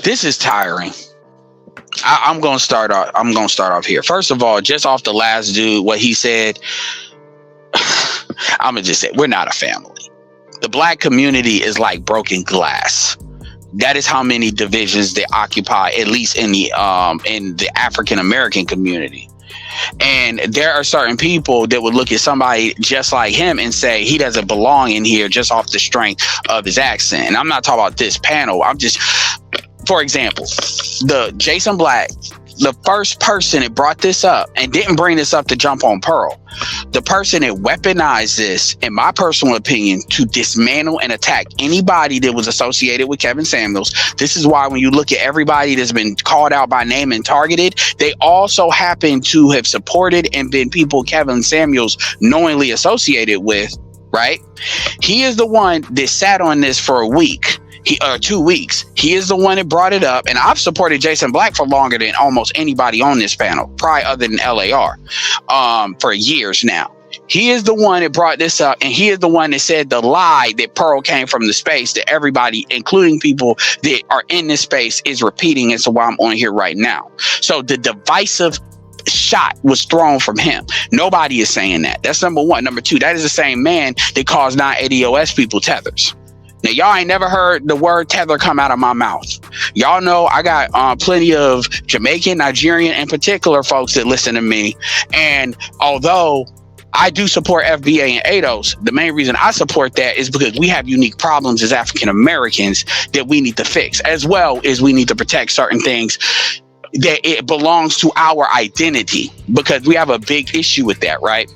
This is tiring. I'm gonna start off here. First of all, just off the last dude, what he said, I'm gonna just say we're not a family. The black community is like broken glass. That is how many divisions they occupy, at least in the African American community. And there are certain people that would look at somebody just like him and say he doesn't belong in here just off the strength of his accent. And I'm not talking about this panel. I'm just, for example, the Jason Black, the first person that brought this up and didn't bring this up to jump on Pearl, the person that weaponized this, in my personal opinion, to dismantle and attack anybody that was associated with Kevin Samuels. This is why when you look at everybody that's been called out by name and targeted, they also happen to have supported and been people Kevin Samuels knowingly associated with, right? He is the one that sat on this for a week. 2 weeks. He is the one that brought it up, and I've supported Jason Black for longer than almost anybody on this panel, probably other than LAR, for years now. He is the one that brought this up, and he is the one that said the lie that Pearl came from the space that everybody, including people that are in this space, is repeating. And so why I'm on here right now. So the divisive shot was thrown from him. Nobody is saying that. That's number one. Number two, that is the same man that calls non-ADOS people tethers. Now, y'all ain't never heard the word tether come out of my mouth. Y'all know I got plenty of Jamaican, Nigerian, in particular folks that listen to me. And although I do support FBA and ADOS, the main reason I support that is because we have unique problems as African Americans that we need to fix, as well as we need to protect certain things that it belongs to our identity, because we have a big issue with that, right?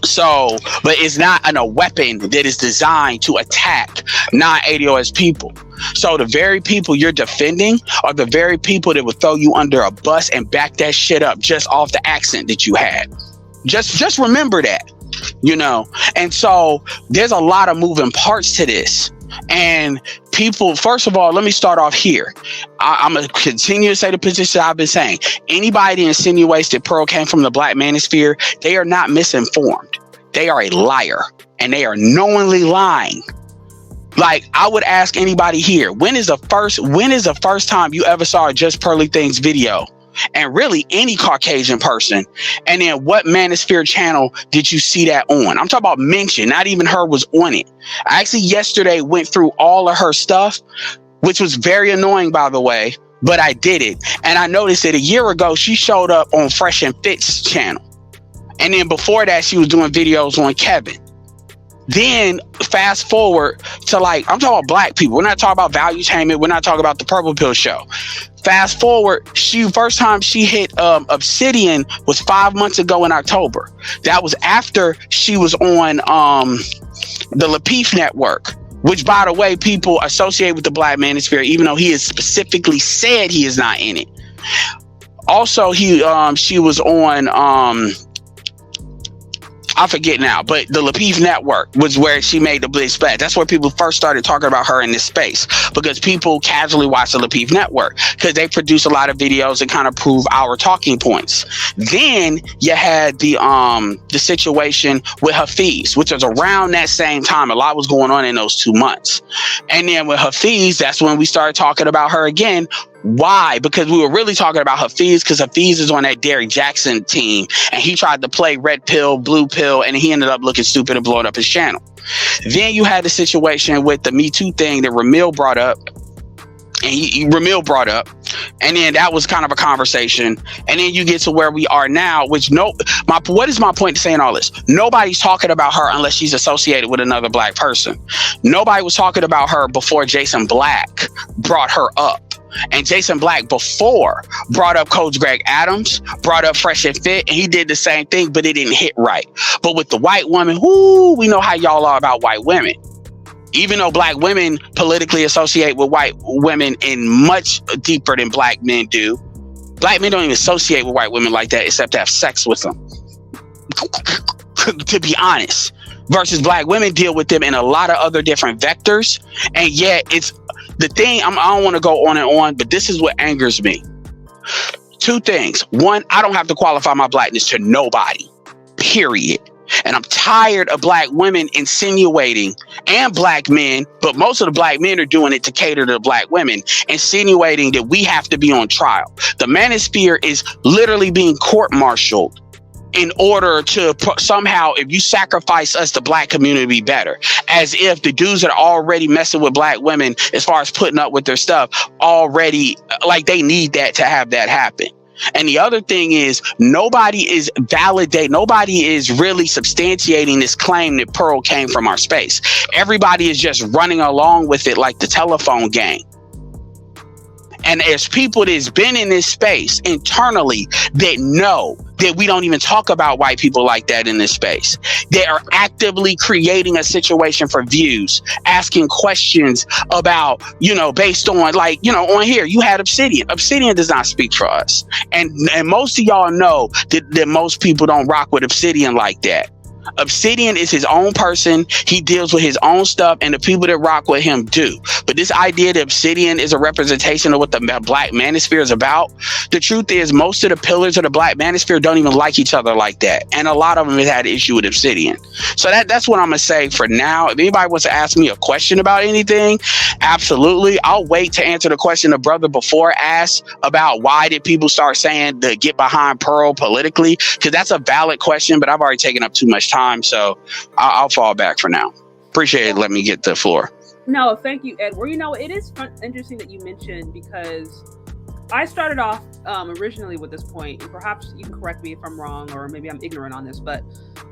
So, but it's not a weapon that is designed to attack non-ADOS people. So the very people you're defending are the very people that would throw you under a bus and back that shit up just off the accent that you had. Just remember that, you know? And so there's a lot of moving parts to this. And people, first of all, let me start off here. I'm going to continue to say the position I've been saying. Anybody that insinuates that Pearl came from the Black Manosphere, they are not misinformed. They are a liar, and they are knowingly lying. Like, I would ask anybody here, when is the first time you ever saw a Just Pearly Things video? And really any Caucasian person. And then what Manosphere channel did you see that on? I'm talking about mention, not even her was on it. I actually yesterday went through all of her stuff, which was very annoying, by the way, but I did it. And I noticed that a year ago, she showed up on Fresh and Fit's channel. And then before that, she was doing videos on Kevin. Then fast forward to, like, I'm talking about black people. We're not talking about Valuetainment. We're not talking about the Purple Pill Show. Fast forward, first time she hit Obsidian was 5 months ago in October. That was after she was on the Lapeef Network, which, by the way, people associate with the Black Manosphere, even though he has specifically said he is not in it. Also, she was on I forget now, but the Lapeef Network was where she made the big splash. That's where people first started talking about her in this space, because people casually watch the Lapeef Network because they produce a lot of videos that kind of prove our talking points. Then you had the situation with Hafiz, which was around that same time. A lot was going on in those 2 months. And then with Hafiz, that's when we started talking about her again. Why? Because we were really talking about Hafiz, because Hafiz is on that Derrick Jackson team, and he tried to play red pill, blue pill, and he ended up looking stupid and blowing up his channel. Then you had the situation with the Me Too thing that Ramil brought up, and then that was kind of a conversation. And then you get to where we are now, which what is my point to saying all this? Nobody's talking about her unless she's associated with another black person. Nobody was talking about her before Jason Black brought her up. And Jason Black before brought up Coach Greg Adams, brought up Fresh and Fit, and he did the same thing, but it didn't hit right. But with the white woman, we know how y'all are about white women. Even though black women politically associate with white women in much deeper than black men do, black men don't even associate with white women like that except to have sex with them. To be honest. Versus black women deal with them in a lot of other different vectors. And yet it's the thing, I don't want to go on and on, but this is what angers me. Two things. One, I don't have to qualify my blackness to nobody. Period. And I'm tired of black women insinuating, and black men, but most of the black men are doing it to cater to the black women, insinuating that we have to be on trial. The Manosphere is literally being court-martialed in order to somehow, if you sacrifice us, the black community be better. As if the dudes that are already messing with black women, as far as putting up with their stuff, already, like, they need that to have that happen. And the other thing is, nobody is really substantiating this claim that Pearl came from our space. Everybody is just running along with it like the telephone game. And there's people that's been in this space internally that know that we don't even talk about white people like that in this space. They are actively creating a situation for views, asking questions about, based on, like, on here, you had Obsidian. Obsidian does not speak for us. And most of y'all know that most people don't rock with Obsidian like that. Obsidian is his own person. He deals with his own stuff, and the people that rock with him do. But this idea that Obsidian is a representation of what the Black Manosphere is about, the truth is most of the pillars of the Black Manosphere don't even like each other like that. And a lot of them have had an issue with Obsidian. So that's what I'm going to say for now. If anybody wants to ask me a question about anything, absolutely. I'll wait to answer the question the brother before asked about why did people start saying to get behind Pearl politically, because that's a valid question, but I've already taken up too much time, so I'll fall back for now. Appreciate it. Let me get the floor. No, thank you, Edward. It is interesting that you mentioned, because I started off originally with this point, and perhaps you can correct me if I'm wrong, or maybe I'm ignorant on this, but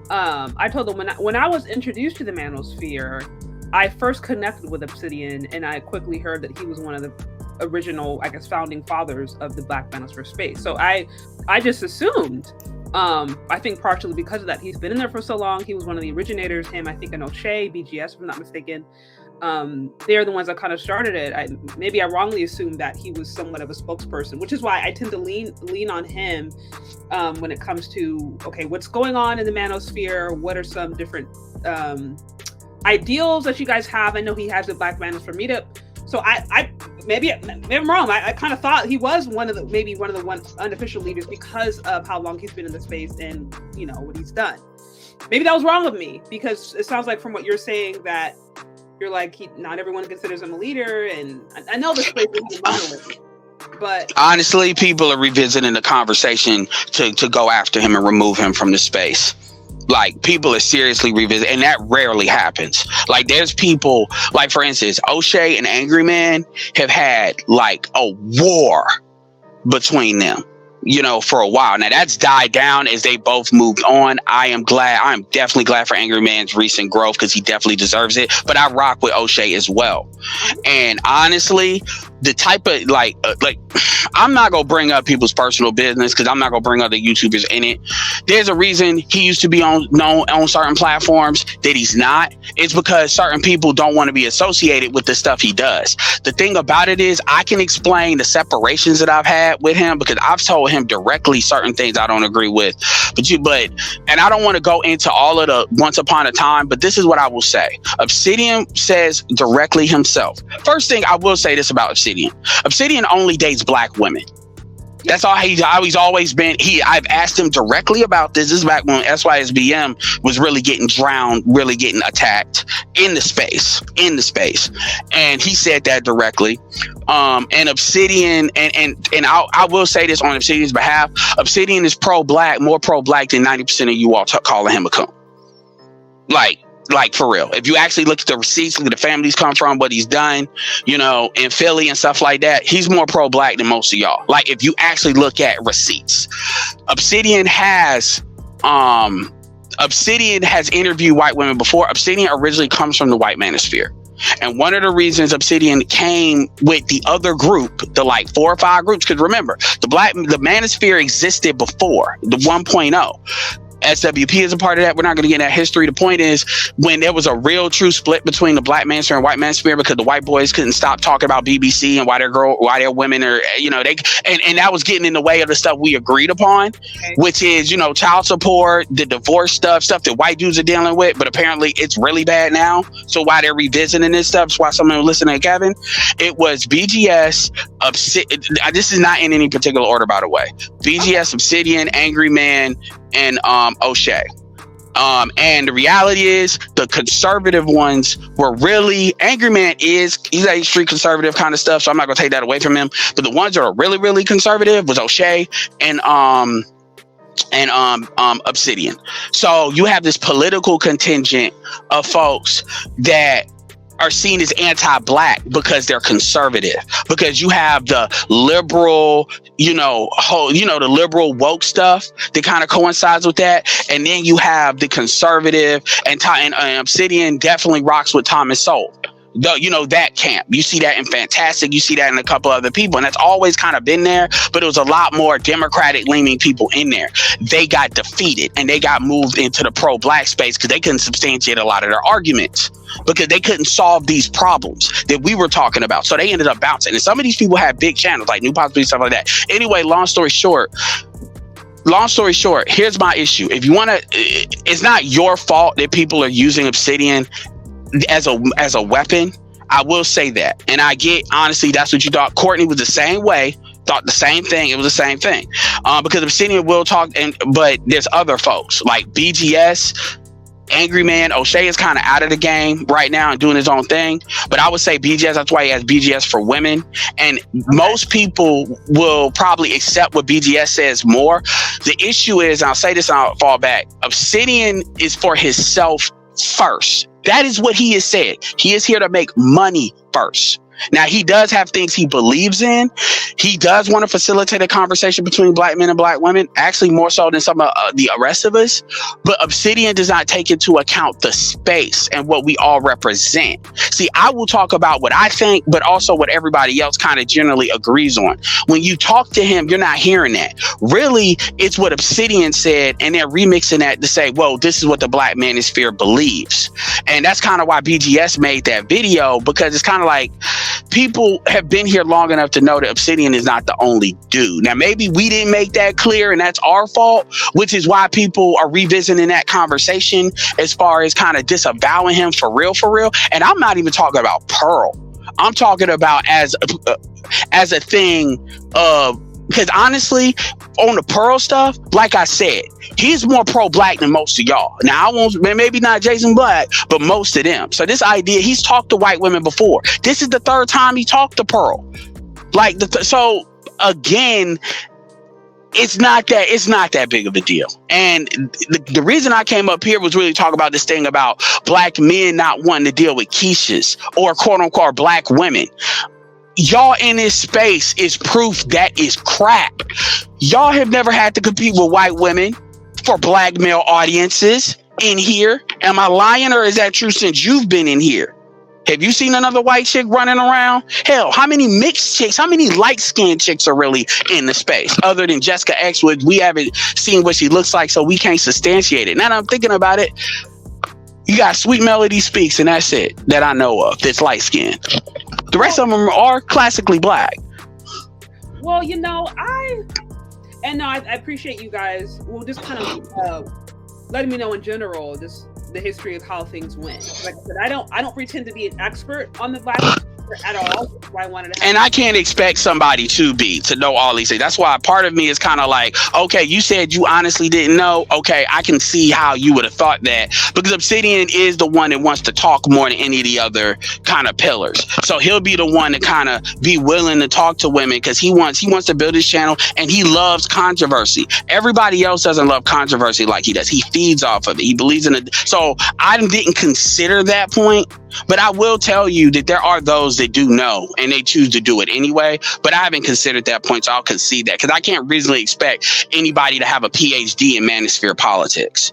I told them when I was introduced to the Manosphere, I first connected with Obsidian, and I quickly heard that he was one of the original, I guess, founding fathers of the Black Manosphere space. So I just assumed, I think partially because of that, he's been in there for so long. He was one of the originators. Him, I think I know Chez, BGS, if I'm not mistaken. They're the ones that kind of started it. Maybe I wrongly assumed that he was somewhat of a spokesperson, which is why I tend to lean on him when it comes to, okay, what's going on in the Manosphere? What are some different ideals that you guys have? I know he has the Black Manosphere meetup. So maybe I'm wrong. I kind of thought he was one of the unofficial leaders because of how long he's been in the space and what he's done. Maybe that was wrong of me, because it sounds like from what you're saying that you're like, not everyone considers him a leader, and I know this space is monolithic, but honestly, people are revisiting the conversation to go after him and remove him from the space. Like, people are seriously revisiting, and that rarely happens. Like, there's people, like, for instance, O'Shea and Angry Man have had like a war between them, for a while. Now that's died down as they both moved on. I'm definitely glad for Angry Man's recent growth, because he definitely deserves it. But I rock with O'Shea as well. And honestly, the type of like I'm not gonna bring up people's personal business, because I'm not gonna bring other YouTubers in it. There's a reason he used to be on certain platforms that he's not. It's because certain people don't want to be associated with the stuff he does. The thing about it is, I can explain the separations that I've had with him, because I've told him directly certain things I don't agree with. And I don't want to go into all of the once upon a time, but this is what I will say. Obsidian says directly himself. First thing I will say this about Obsidian. Obsidian only dates black women. That's all he's always been. I've asked him directly about this. This is back when SYSBM was really getting drowned, really getting attacked in the space. And he said that directly. And Obsidian, and I will say this on Obsidian's behalf, Obsidian is pro-black, more pro-black than 90% of you all calling him a coon. Like for real. If you actually look at the receipts, look at the families come from, what he's done, in Philly and stuff like that, he's more pro-black than most of y'all. Like, if you actually look at receipts, Obsidian has interviewed white women before. Obsidian originally comes from the White Manosphere. And one of the reasons Obsidian came with the other group, the like 4 or 5 groups, because remember, the Manosphere existed before the 1.0. SWP is a part of that. We're not going to get into that history. The point is, when there was a real true split between the Black Manosphere and White Manosphere, because the white boys couldn't stop talking about BBC and why their women are, and that was getting in the way of the stuff we agreed upon, which is, child support, the divorce stuff that white dudes are dealing with, but apparently it's really bad now. So why they're revisiting this stuff, that's why someone was listening to Kevin. It was BGS, this is not in any particular order, by the way. BGS, Obsidian, Angry Man, and O'Shea. And the reality is the conservative ones were really, Angry Man he's a street conservative kind of stuff, so I'm not gonna take that away from him. But the ones that are really, really conservative was O'Shea and Obsidian. So you have this political contingent of folks that are seen as anti-black because they're conservative, because you have the liberal, the liberal woke stuff that kind of coincides with that, and then you have the conservative, and Obsidian definitely rocks with Thomas Sowell. That camp. You see that in Fantastic. You see that in a couple other people, and that's always kind of been there. But it was a lot more Democratic leaning people in there. They got defeated and they got moved into the pro-black space because they couldn't substantiate a lot of their arguments, because they couldn't solve these problems that we were talking about. So they ended up bouncing. And some of these people have big channels like New Possibility, stuff like that. Anyway, long story short, here's my issue. If you want to, it's not your fault that people are using Obsidian as a weapon. I will say that, and I get, honestly, that's what you thought. Courtney was the same way, thought the same thing. It was the same thing, because Obsidian will talk, but there's other folks like BGS, Angry Man. O'Shea is kind of out of the game right now and doing his own thing, but I would say BGS, that's why he has BGS for women, and most people will probably accept what BGS says more. The issue is, and I'll say this and I'll fall back, Obsidian is for himself first. That is what he has said. He is here to make money first. Now, he does have things he believes in. He does want to facilitate a conversation between black men and black women, actually more so than some of the rest of us. But Obsidian does not take into account the space and what we all represent. See, I will talk about what I think, but also what everybody else kind of generally agrees on. When you talk to him, you're not hearing that. Really, it's what Obsidian said, and they're remixing that to say, whoa, this is what the Black Manosphere believes. And that's kind of why BGS made that video, because it's kind of like, people have been here long enough to know that Obsidian is not the only dude. Now, maybe we didn't make that clear, and that's our fault, which is why people are revisiting that conversation as far as kind of disavowing him for real. And I'm not even talking about Pearl. I'm talking about as a thing of, because honestly, on the Pearl stuff, like I said, he's more pro-black than most of y'all. Now, I won't, maybe not Jason Black, but most of them. So this idea, he's talked to white women before. This is the third time he talked to Pearl. Like, so again, it's not that big of a deal. And the reason I came up here was really talk about this thing about black men not wanting to deal with quiches or quote unquote black women. Y'all in this space is proof that is crap. Y'all have never had to compete with white women for black male audiences in here. Am I lying, or is that true since you've been in here? Have you seen another white chick running around? Hell, how many mixed chicks, how many light-skinned chicks are really in the space? Other than Jessica X, which we haven't seen what she looks like, so we can't substantiate it. Now that I'm thinking about it, you got Sweet Melody Speaks, and that's it that I know of that's light-skinned. The rest of them are classically black. Well, I appreciate you guys. Well, just kind of letting me know in general the history of how things went. Like I said, I don't pretend to be an expert on the black at all. That's why I wanted to. And I can't expect somebody to know all these things. That's why part of me is kind of like, okay, you said you honestly didn't know. Okay, I can see how you would have thought that, because Obsidian is the one that wants to talk more than any of the other kind of pillars. So he'll be the one to kind of be willing to talk to women, because he wants to build his channel, and he loves controversy. Everybody else doesn't love controversy like he does. He feeds off of it. He believes in it. So I didn't consider that point. But I will tell you that there are those that do know, and they choose to do it anyway. But I haven't considered that point, so I'll concede that, because I can't reasonably expect anybody to have a PhD in manosphere politics.